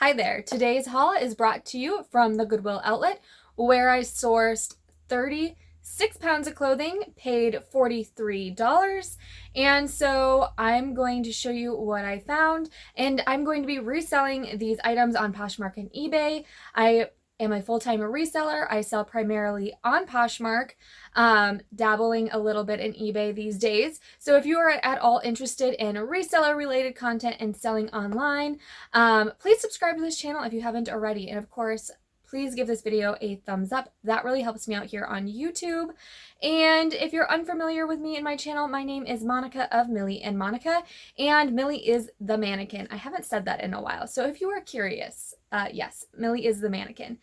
Hi there. Today's haul is brought to you from the Goodwill outlet where I sourced 36 pounds of clothing, paid $43. And so I'm going to show you what I found, and I'm going to be reselling these items on Poshmark and eBay. I am a full-time reseller. I sell primarily on Poshmark, dabbling a little bit in eBay these days. So if you are at all interested in reseller related content and selling online, please subscribe to this channel if you haven't already. And of course, please give this video a thumbs up. That really helps me out here on YouTube. And if you're unfamiliar with me and my channel, my name is Monica of Milly and Monica, and Milly is the mannequin. I haven't said that in a while, so if you are curious, yes, Milly is the mannequin.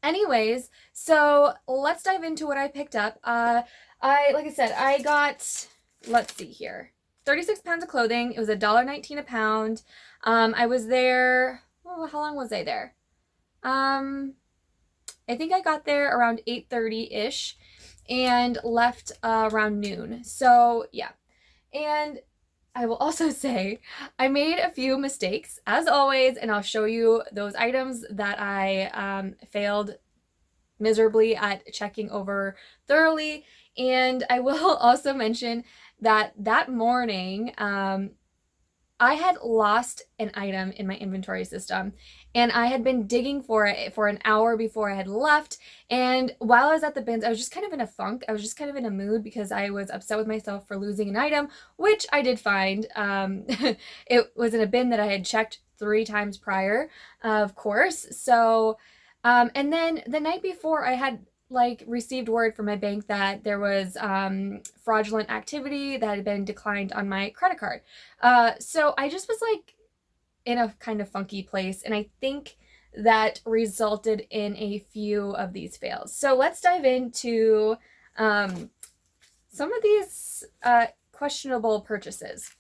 Anyways, so let's dive into what I picked up. Like I said, I got, let's see here, 36 pounds of clothing. It was $1.19 a pound. I was there, oh, how long was I there? I think I got there around 8:30-ish and left around noon. So yeah. And I will also say I made a few mistakes as always, and I'll show you those items that I failed miserably at checking over thoroughly. And I will also mention that that morning, I had lost an item in my inventory system, and I had been digging for it for an hour before I had left. And while I was at the bins, I was just kind of in a funk. I was just kind of in a mood because I was upset with myself for losing an item, which I did find. It was in a bin that I had checked 3 times prior, of course. So, and then the night before, I had received word from my bank that there was fraudulent activity that had been declined on my credit card. So I just was in a kind of funky place, and I think that resulted in a few of these fails. So let's dive into some of these questionable purchases.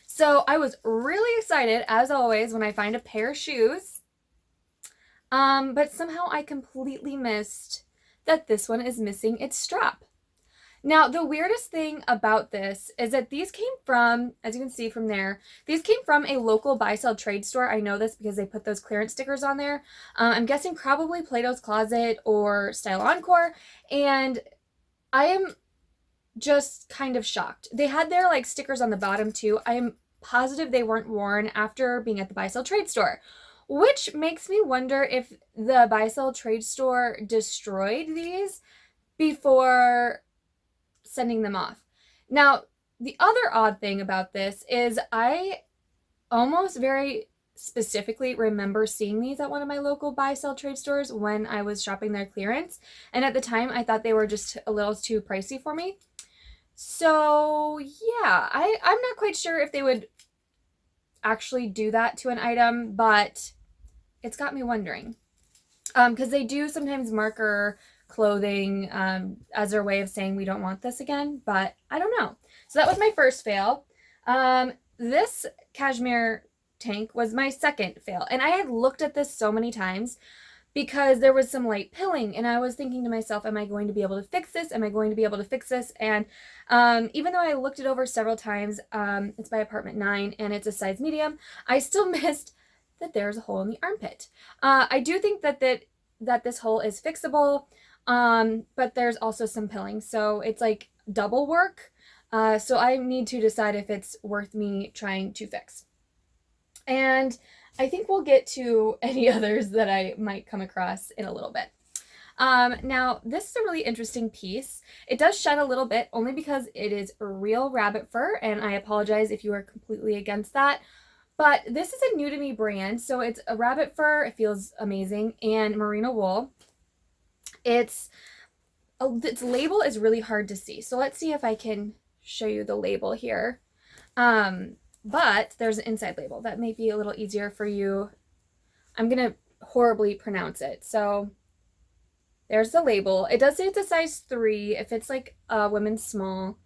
So I was really excited, as always, when I find a pair of shoes. But somehow I completely missed that this one is missing its strap. Now, the weirdest thing about this is that these came from, as you can see from there, these came from a local buy-sell trade store. I know this because they put those clearance stickers on there. I'm guessing probably Plato's Closet or Style Encore, and I am just kind of shocked. They had their stickers on the bottom too. I am positive they weren't worn after being at the buy-sell trade store, which makes me wonder if the buy-sell trade store destroyed these before sending them off. Now, the other odd thing about this is I almost very specifically remember seeing these at one of my local buy-sell trade stores when I was shopping their clearance, and at the time I thought they were just a little too pricey for me. So yeah, I'm not quite sure if they would actually do that to an item, but it's got me wondering, because they do sometimes marker clothing as their way of saying we don't want this again, but I don't know. So that was my first fail. This cashmere tank was my second fail, and I had looked at this so many times because there was some light pilling, and I was thinking to myself, am I going to be able to fix this? Am I going to be able to fix this? And even though I looked it over several times, it's by Apartment 9 and it's a size medium, I still missed that there's a hole in the armpit. I do think that this hole is fixable, but there's also some pilling, so it's like double work. So I need to decide if it's worth me trying to fix. And I think we'll get to any others that I might come across in a little bit. Now, this is a really interesting piece. It does shed a little bit only because it is real rabbit fur, and I apologize if you are completely against that. But this is a new to me brand, so it's a rabbit fur, it feels amazing, and merino wool. Its label is really hard to see, so let's see if I can show you the label here. But there's an inside label that may be a little easier for you. I'm gonna horribly pronounce it. So there's the label. It does say it's a size 3. It fits like a women's small.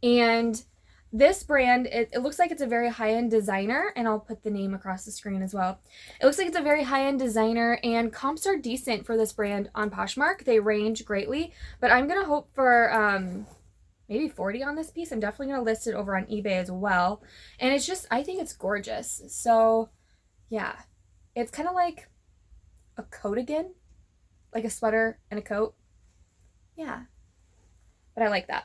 And this brand, it looks like it's a very high-end designer, and I'll put the name across the screen as well. It looks like it's a very high-end designer, and comps are decent for this brand on Poshmark. They range greatly, but I'm gonna hope for maybe 40 on this piece. I'm definitely going to list it over on eBay as well. And it's just, I think it's gorgeous. So yeah, it's kind of like a coat again, like a sweater and a coat. Yeah, but I like that.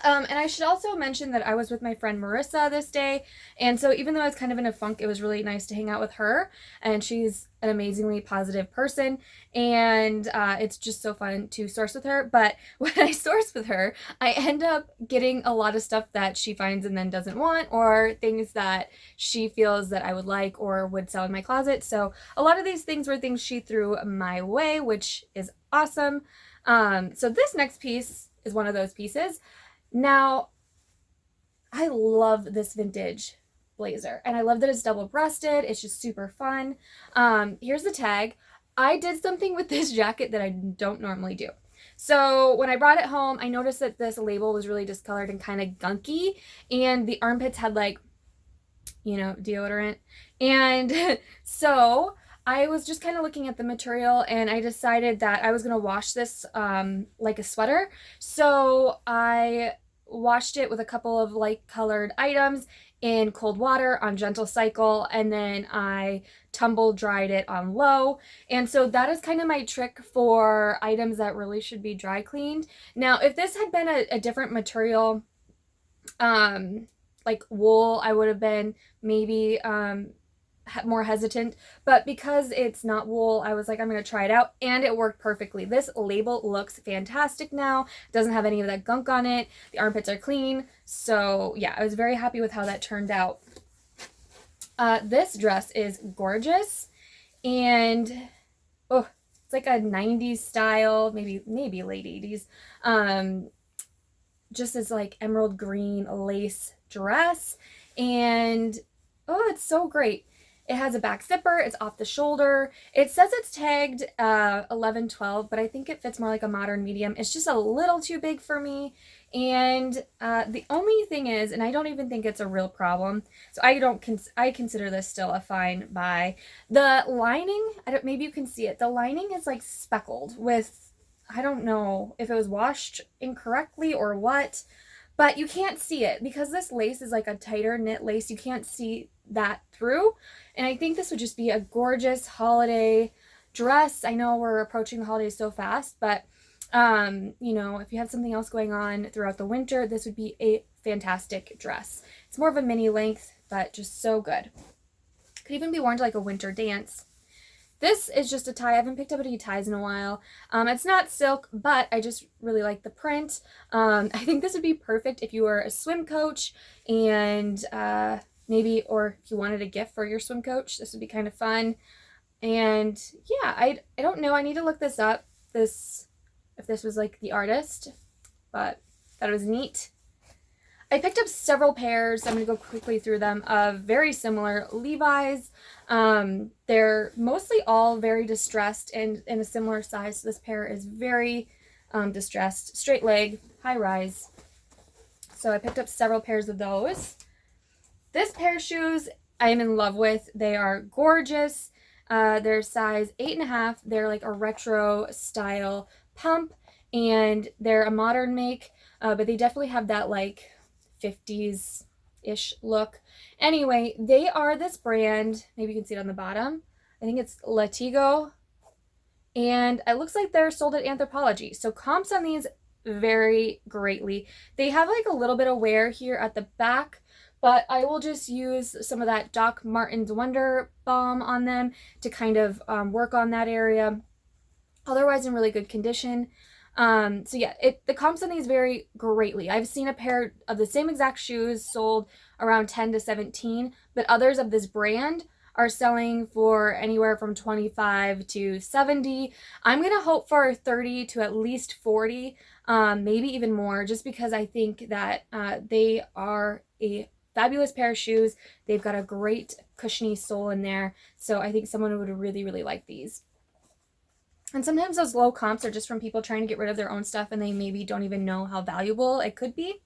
And I should also mention that I was with my friend Marissa this day, and so even though I was kind of in a funk, it was really nice to hang out with her, and she's an amazingly positive person, and it's just so fun to source with her. But when I source with her, I end up getting a lot of stuff that she finds and then doesn't want, or things that she feels that I would like or would sell in my closet. So a lot of these things were things she threw my way, which is awesome. So this next piece is one of those pieces. Now, I love this vintage blazer, and I love that it's double-breasted. It's just super fun. Here's the tag. I did something with this jacket that I don't normally do. So when I brought it home, I noticed that this label was really discolored and kind of gunky, and the armpits had like, you know, deodorant. And so I was just kind of looking at the material, and I decided that I was going to wash this like a sweater. So I washed it with a couple of light colored items in cold water on gentle cycle, and then I tumble dried it on low. And so that is kind of my trick for items that really should be dry cleaned. Now, if this had been a different material, like wool, I would have been maybe more hesitant, but because it's not wool, I was like, I'm gonna try it out, and it worked perfectly. This label looks fantastic now. It doesn't have any of that gunk on it. The armpits are clean. So yeah, I was very happy with how that turned out. This dress is gorgeous, and oh, it's like a 90s style, maybe late 80s. Just as like emerald green lace dress, and oh, it's so great. It has a back zipper. It's off the shoulder. It says it's tagged 11-12, but I think it fits more like a modern medium. It's just a little too big for me. And the only thing is, and I don't even think it's a real problem, so I consider this still a fine buy. The lining, maybe you can see it. The lining is like speckled with, I don't know if it was washed incorrectly or what, but you can't see it because this lace is like a tighter knit lace. You can't see that through. And I think this would just be a gorgeous holiday dress. I know we're approaching the holidays so fast, but you know, if you have something else going on throughout the winter, this would be a fantastic dress. It's more of a mini length, but just so good. Could even be worn to like a winter dance. This is just a tie. I haven't picked up any ties in a while. It's not silk, but I just really like the print. I think this would be perfect if you were a swim coach, and maybe, or if you wanted a gift for your swim coach, this would be kind of fun. And yeah, I don't know. I need to look this up, if this was like the artist, but thought it was neat. I picked up several pairs. I'm going to go quickly through them of very similar Levi's. They're mostly all very distressed and in a similar size. So this pair is very distressed, straight leg, high rise. So I picked up several pairs of those. This pair of shoes I am in love with. They are gorgeous. They're size 8.5. They're like a retro style pump, and they're a modern make, but they definitely have that like 50s-ish look. Anyway, they are this brand. Maybe you can see it on the bottom. I think it's Latigo, and it looks like they're sold at Anthropologie. So comps on these vary greatly. They have like a little bit of wear here at the back, but I will just use some of that Doc Martens Wonder Balm on them to kind of work on that area. Otherwise, in really good condition. So yeah, the comps on these vary greatly. I've seen a pair of the same exact shoes sold around 10 to 17, but others of this brand are selling for anywhere from 25 to 70. I'm going to hope for 30 to at least 40, maybe even more, just because I think that they are a fabulous pair of shoes. They've got a great cushiony sole in there, so I think someone would really, really like these. And sometimes those low comps are just from people trying to get rid of their own stuff, and they maybe don't even know how valuable it could be.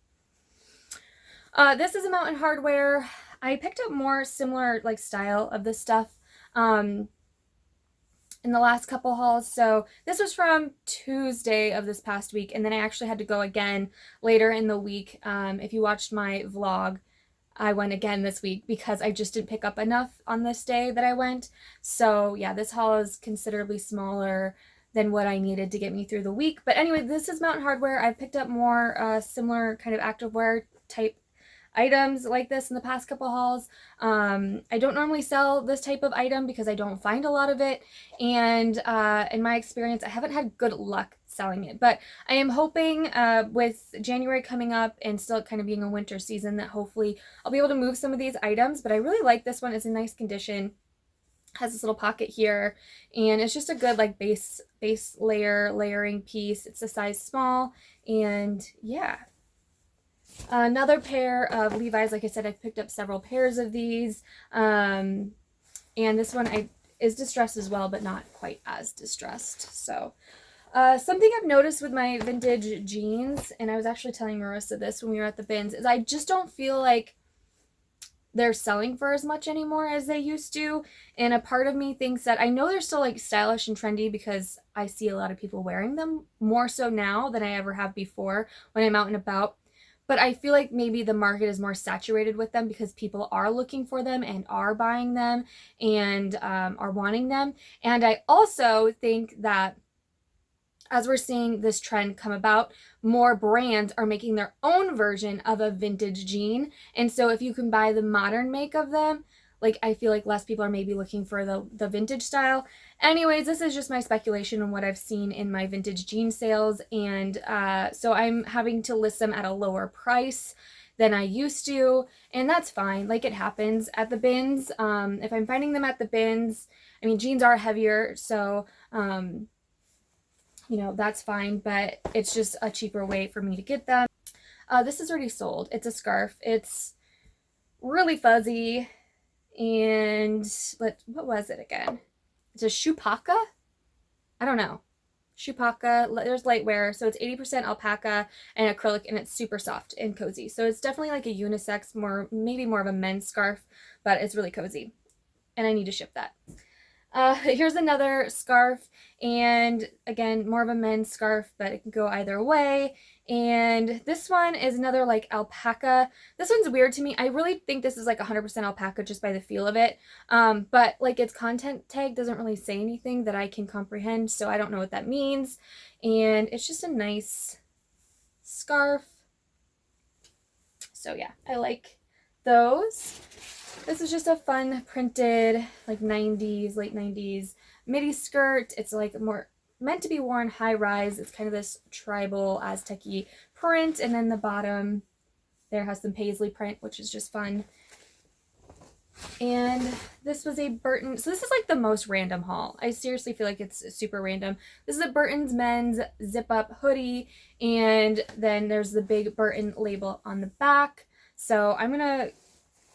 This is a Mountain Hardwear. I picked up more similar like style of this stuff in the last couple hauls. So this was from Tuesday of this past week, and then I actually had to go again later in the week. If you watched my vlog, I went again this week because I just didn't pick up enough on this day that I went. So yeah, this haul is considerably smaller than what I needed to get me through the week. But anyway, this is Mountain Hardware. I've picked up more similar kind of activewear type items like this in the past couple hauls. I don't normally sell this type of item because I don't find a lot of it, and in my experience I haven't had good luck selling it, but I am hoping with January coming up and still kind of being a winter season that hopefully I'll be able to move some of these items. But I really like this one. It's in nice condition, has this little pocket here, and it's just a good like base layering piece. It's a size small, and yeah. Another pair of Levi's. Like I said, I've picked up several pairs of these, and this one is distressed as well, but not quite as distressed. So something I've noticed with my vintage jeans, and I was actually telling Marissa this when we were at the bins, is I just don't feel like they're selling for as much anymore as they used to. And a part of me thinks that I know they're still like stylish and trendy because I see a lot of people wearing them more so now than I ever have before when I'm out and about. But I feel like maybe the market is more saturated with them because people are looking for them and are buying them and are wanting them. And I also think that as we're seeing this trend come about, more brands are making their own version of a vintage jean. And so if you can buy the modern make of them, like I feel like less people are maybe looking for the vintage style. Anyways, this is just my speculation on what I've seen in my vintage jean sales. And so I'm having to list them at a lower price than I used to. And that's fine. Like, it happens at the bins. If I'm finding them at the bins, I mean, jeans are heavier. So, you know, that's fine, but it's just a cheaper way for me to get them. This is already sold. It's a scarf. It's really fuzzy, and what was it again? It's a shupaka? I don't know. Shupaka. There's lightwear, so it's 80% alpaca and acrylic, and it's super soft and cozy. So it's definitely like a unisex, maybe more of a men's scarf, but it's really cozy, and I need to ship that. Here's another scarf, and again, more of a men's scarf, but it can go either way. And this one is another like alpaca. This one's weird to me. I really think this is like 100% alpaca just by the feel of it. But like its content tag doesn't really say anything that I can comprehend, so I don't know what that means. And it's just a nice scarf. So yeah, I like those. This is just a fun printed like 90s, late 90s midi skirt. It's like more meant to be worn high rise. It's kind of this tribal Aztec-y print, and then the bottom there has some paisley print, which is just fun. And this was a Burton. So this is like the most random haul. I seriously feel like it's super random. This is a Burton's men's zip up hoodie, and then there's the big Burton label on the back. So I'm gonna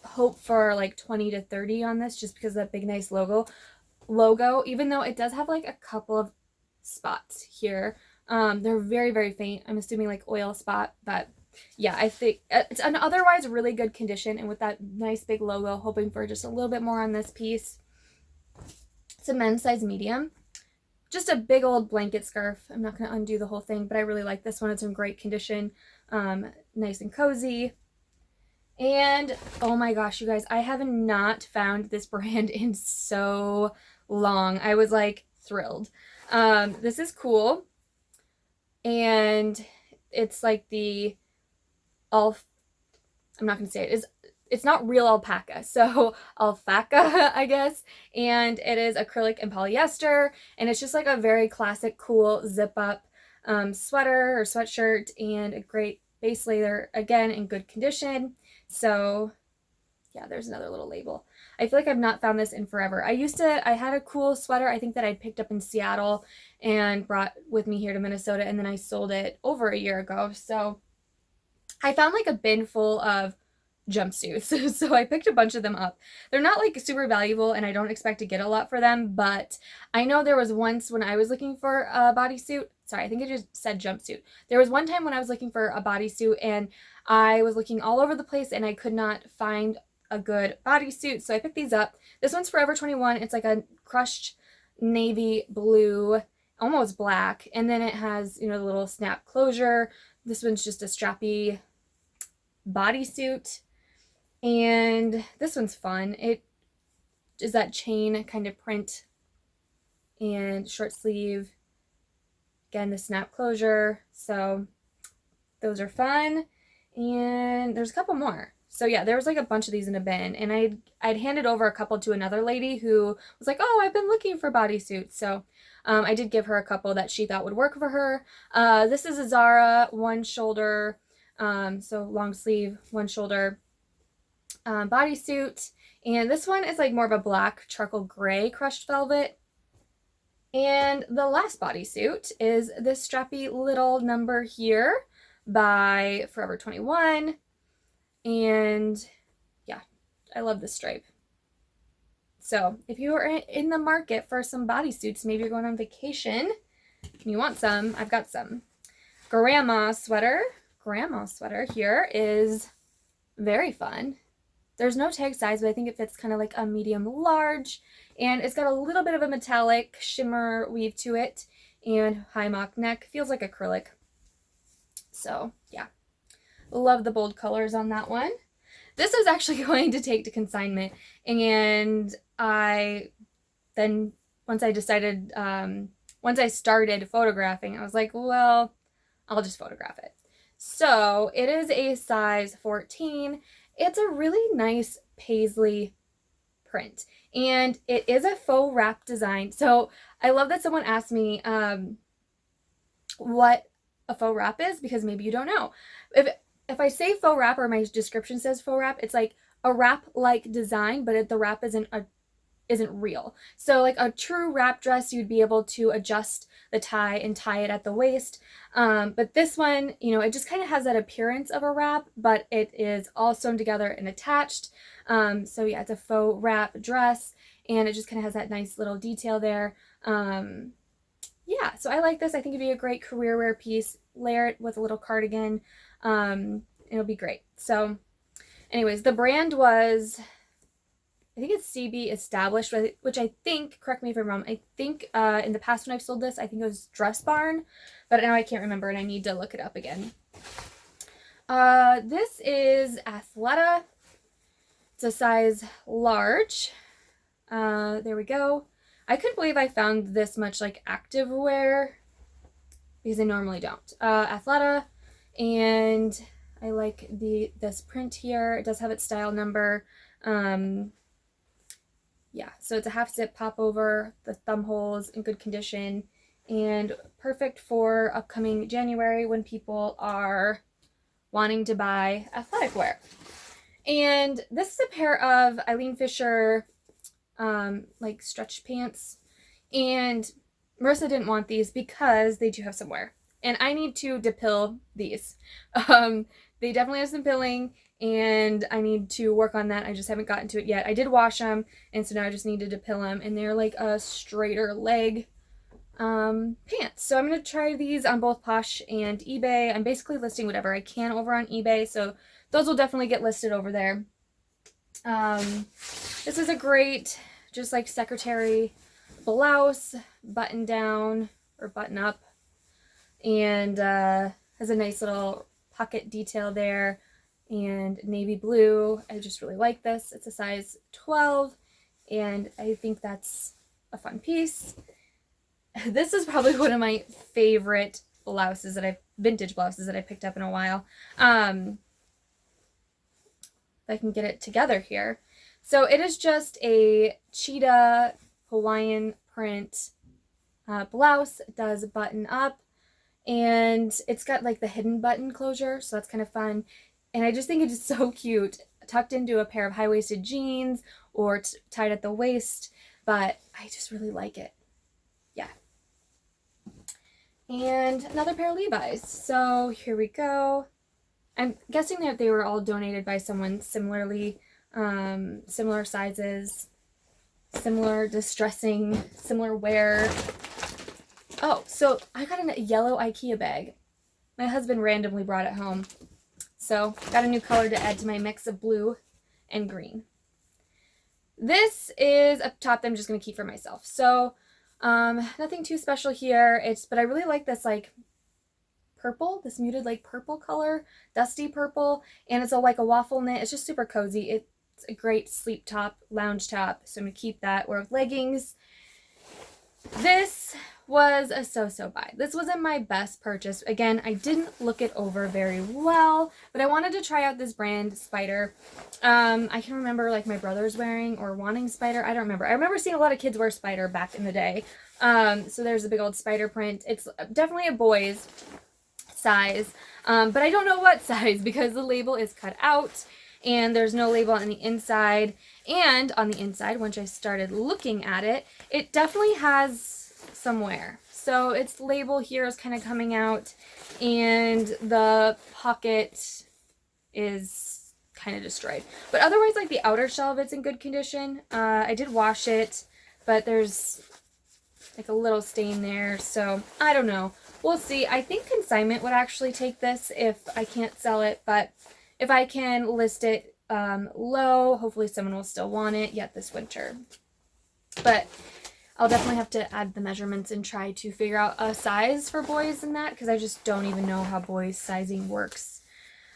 hope for like 20 to 30 on this just because of that big nice logo, even though it does have like a couple of spots here. They're very, very faint. I'm assuming like oil spot, but yeah, I think it's an otherwise really good condition, and with that nice big logo, hoping for just a little bit more on this piece. It's a men's size medium. Just a big old blanket scarf. I'm not going to undo the whole thing, but I really like this one. It's in great condition, nice and cozy. And oh my gosh, you guys, I have not found this brand in so long. I was like thrilled. This is cool, and it's like I'm not gonna say it. It's not real alpaca, so alpaca, I guess. And it is acrylic and polyester, and it's just like a very classic, cool zip up sweater or sweatshirt, and a great base layer, again in good condition. So yeah, there's another little label. I feel like I've not found this in forever. I had a cool sweater, I think that I'd picked up in Seattle and brought with me here to Minnesota, and then I sold it over a year ago. So I found like a bin full of jumpsuits. So I picked a bunch of them up. They're not like super valuable, and I don't expect to get a lot for them, but I know there was once when I was looking for a bodysuit. Sorry, I think it just said jumpsuit. There was one time when I was looking for a bodysuit, and I was looking all over the place, and I could not find a good bodysuit, so I picked these up. This one's Forever 21. It's like a crushed navy blue, almost black, and then it has, you know, the little snap closure. This one's just a strappy bodysuit. And this one's fun. It is that chain kind of print and short sleeve. Again, the snap closure. So those are fun. And there's a couple more. So yeah, there was like a bunch of these in a bin, and I'd handed over a couple to another lady who was like, "Oh, I've been looking for bodysuits." So I did give her a couple that she thought would work for her. This is a Zara one shoulder, so long sleeve, one shoulder bodysuit, and this one is like more of a black charcoal gray crushed velvet. And the last bodysuit is this strappy little number here by Forever 21. And yeah, I love this stripe. So if you are in the market for some bodysuits, maybe you're going on vacation and you want some, I've got some. Grandma sweater here is very fun. There's no tag size, but I think it fits kind of like a medium large, and it's got a little bit of a metallic shimmer weave to it, and high mock neck, feels like acrylic. So yeah, love the bold colors on that one. This was actually going to take to consignment, and once I started photographing, I was like, well, I'll just photograph it. So it is a size 14. It's a really nice paisley print, and it is a faux wrap design. So I love that someone asked me what a faux wrap is, because maybe you don't know. If I say faux wrap, or my description says faux wrap, it's like a wrap-like design, but the wrap isn't real. So like a true wrap dress, you'd be able to adjust the tie and tie it at the waist. But this one, you know, it just kind of has that appearance of a wrap, but it is all sewn together and attached. So yeah, it's a faux wrap dress, and it just kind of has that nice little detail there. Yeah, so I like this. I think it'd be a great career wear piece. Layer it with a little cardigan. It'll be great. So anyways, the brand was, I think it's CB Established, which I think, correct me if I'm wrong, I think in the past when I've sold this, I think it was Dress Barn, but now I can't remember and I need to look it up again. This is Athleta. It's a size large. There we go. I couldn't believe I found this much like activewear, because I normally don't. Athleta, and I like this print here. It does have its style number. Yeah, so it's a half zip pop over, the thumb holes in good condition, and perfect for upcoming January when people are wanting to buy athletic wear. And this is a pair of Eileen Fisher like stretch pants, and Marissa didn't want these because they do have some wear, and I need to depill these. They definitely have some pilling, and I need to work on that. I just haven't gotten to it yet. I did wash them, and so now I just need to depill them, and they're like a straighter leg pants. So I'm going to try these on both Posh and eBay. I'm basically listing whatever I can over on eBay, so those will definitely get listed over there. This is a great, just like secretary blouse, button down or button up, and has a nice little pocket detail there, and navy blue. I just really like this. It's a size 12, and I think that's a fun piece. This is probably one of my favorite blouses vintage blouses that I picked up in a while. If I can get it together here. So it is just a cheetah Hawaiian print blouse. It does button up, and it's got like the hidden button closure, so that's kind of fun. And I just think it is so cute, tucked into a pair of high-waisted jeans or tied at the waist, but I just really like it. Yeah. And another pair of Levi's. So here we go. I'm guessing that they were all donated by someone similar sizes, similar distressing, similar wear. Oh, so I got a yellow IKEA bag. My husband randomly brought it home. So got a new color to add to my mix of blue and green. This is a top that I'm just going to keep for myself. So nothing too special here. But I really like this like purple, this muted like purple color, dusty purple, and it's like a waffle knit. It's just super cozy. It's a great sleep top, lounge top, so I'm gonna keep that. Wear with leggings. This was a so-so buy. This wasn't my best purchase. Again, I didn't look it over very well, but I wanted to try out this brand, Spider. I can remember like my brother's wearing or wanting Spider. I don't remember. I remember seeing a lot of kids wear Spider back in the day. So there's a big old Spider print. It's definitely a boy's size, but I don't know what size because the label is cut out and there's no label on the inside. And on the inside, once I started looking at it, it definitely has some wear. So its label here is kind of coming out and the pocket is kind of destroyed. But otherwise, like the outer shell of it's in good condition. I did wash it, but there's like a little stain there. So I don't know. We'll see. I think consignment would actually take this if I can't sell it, but if I can list it low, hopefully someone will still want it yet this winter. But I'll definitely have to add the measurements and try to figure out a size for boys in that, because I just don't even know how boys sizing works.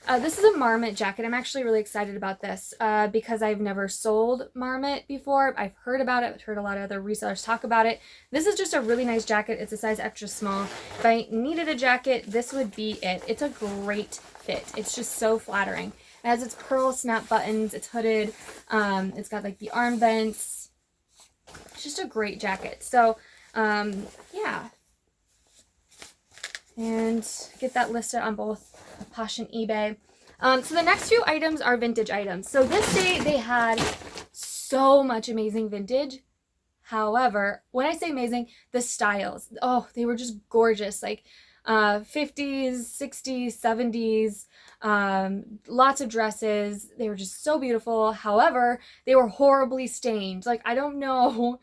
This is a Marmot jacket. I'm actually really excited about this because I've never sold Marmot before. I've heard about it. I've heard a lot of other resellers talk about it. This is just a really nice jacket. It's a size extra small. If I needed a jacket, this would be it. It's a great fit. It's just so flattering. It has its pearl snap buttons. It's hooded. It's got like the arm vents. It's just a great jacket. So, yeah. And get that listed on both Posh and eBay. So the next few items are vintage items. So this day they had so much amazing vintage. However, when I say amazing, the styles, oh, they were just gorgeous. Like 50s, 60s, 70s, lots of dresses. They were just so beautiful. However, they were horribly stained. Like, I don't know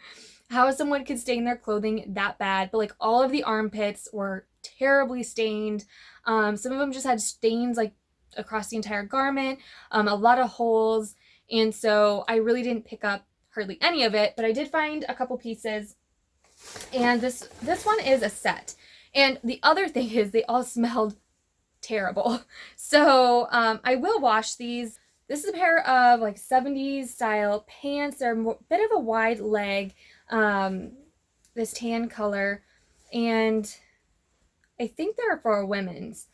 how someone could stain their clothing that bad, but like all of the armpits were terribly stained. Some of them just had stains like across the entire garment, a lot of holes. And so I really didn't pick up hardly any of it, but I did find a couple pieces. And this one is a set. And the other thing is they all smelled terrible. So I will wash these. This is a pair of like 70s style pants. They're a bit of a wide leg, this tan color. And I think they're for a women's.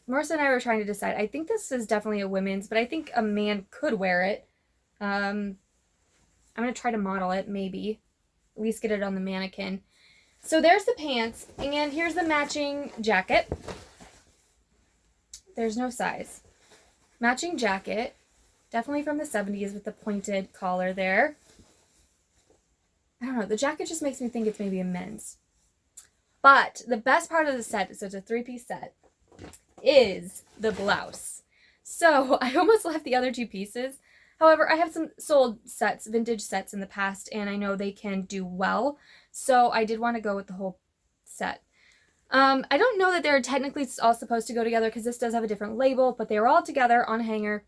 Marissa and I were trying to decide. I think this is definitely a women's, but I think a man could wear it. I'm going to try to model it, maybe. At least get it on the mannequin. So there's the pants, and here's the matching jacket. There's no size. Matching jacket. Definitely from the 70s with the pointed collar there. I don't know. The jacket just makes me think it's maybe a men's. But the best part of the set, so it's a 3-piece set, is the blouse. So I almost left the other 2 pieces. However, I have some sold sets, vintage sets in the past, and I know they can do well. So I did want to go with the whole set. I don't know that they're technically all supposed to go together because this does have a different label, but they were all together on a hanger.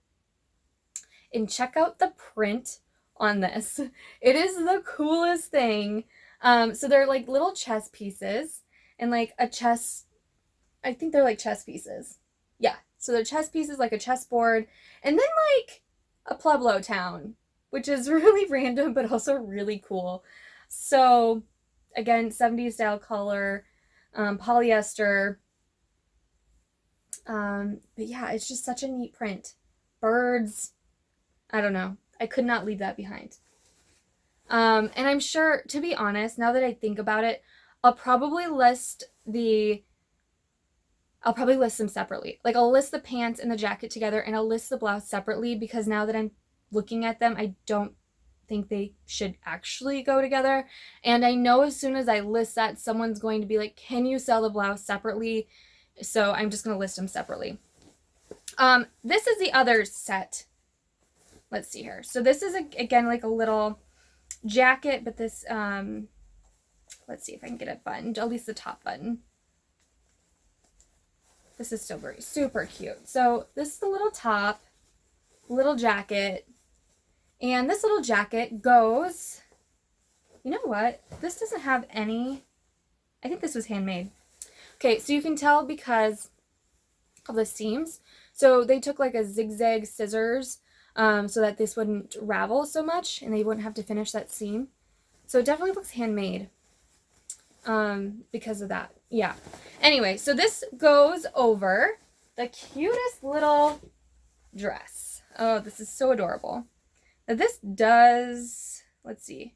And check out the print on this. It is the coolest thing. So they're like little chess pieces and like a chess, I think they're like chess pieces. Yeah. So they're chess pieces, like a chessboard, and then like a Pueblo town, which is really random, but also really cool. So again, 70s style color, polyester. But yeah, it's just such a neat print. Birds. I don't know. I could not leave that behind. And I'm sure, to be honest, now that I think about it, I'll probably list them separately. Like, I'll list the pants and the jacket together, and I'll list the blouse separately, because now that I'm looking at them, I don't think they should actually go together. And I know as soon as I list that, someone's going to be like, can you sell the blouse separately? So I'm just going to list them separately. This is the other set. Let's see here. So this is, again, like a little jacket, but this, let's see if I can get it buttoned, at least the top button. This is so very, super cute. So this is the little top, little jacket, and this little jacket goes, you know what? This doesn't have any, I think this was handmade. Okay, so you can tell because of the seams. So they took like a zigzag scissors so that this wouldn't ravel so much and they wouldn't have to finish that seam. So it definitely looks handmade because of that. Yeah. Anyway, so this goes over the cutest little dress. Oh, this is so adorable. Now this does, let's see.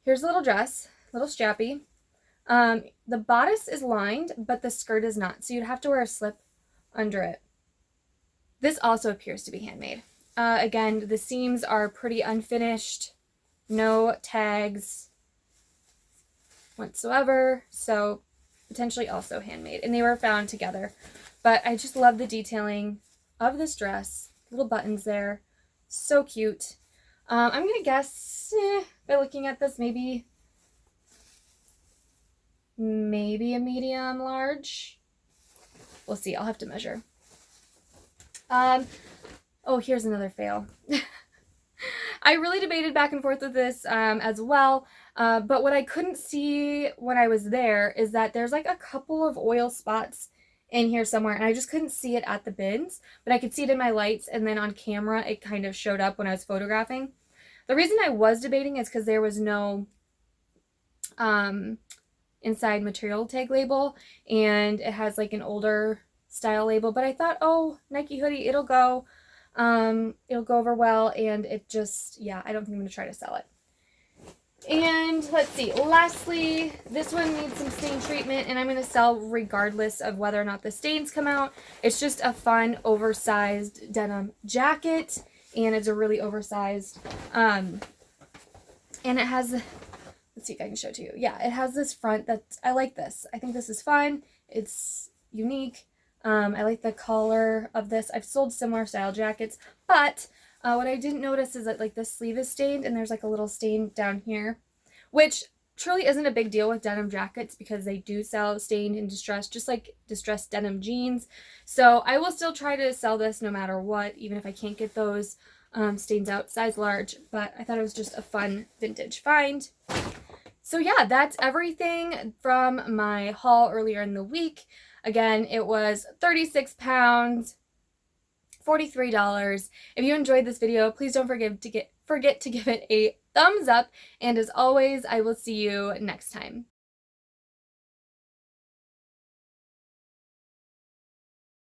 Here's a little dress, little strappy. The bodice is lined, but the skirt is not. So you'd have to wear a slip under it. This also appears to be handmade. Again, the seams are pretty unfinished. No tags whatsoever. So potentially also handmade. And they were found together. But I just love the detailing of this dress. Little buttons there. So cute. I'm going to guess, by looking at this, maybe a medium large. We'll see. I'll have to measure. Oh, here's another fail. I really debated back and forth with this as well, but what I couldn't see when I was there is that there's like a couple of oil spots in here somewhere, and I just couldn't see it at the bins, but I could see it in my lights, and then on camera it kind of showed up when I was photographing. The reason I was debating is because there was no inside material tag label, and it has like an older style label, but I thought, oh, Nike hoodie, it'll go over well, and it just, yeah, I don't think I'm going to try to sell it. And let's see, lastly, this one needs some stain treatment, and I'm going to sell regardless of whether or not the stains come out. It's just a fun, oversized denim jacket, and it's a really oversized, and it has, let's see if I can show it to you. Yeah, it has this front that, I like this. I think this is fun. It's unique. I like the color of this. I've sold similar style jackets, but what I didn't notice is that like the sleeve is stained and there's like a little stain down here, which truly isn't a big deal with denim jackets because they do sell stained and distressed, just like distressed denim jeans. So I will still try to sell this no matter what, even if I can't get those stains out, size large, but I thought it was just a fun vintage find. So yeah, that's everything from my haul earlier in the week. Again, it was 36 pounds, $43. If you enjoyed this video, please don't forget to give it a thumbs up. And as always, I will see you next time.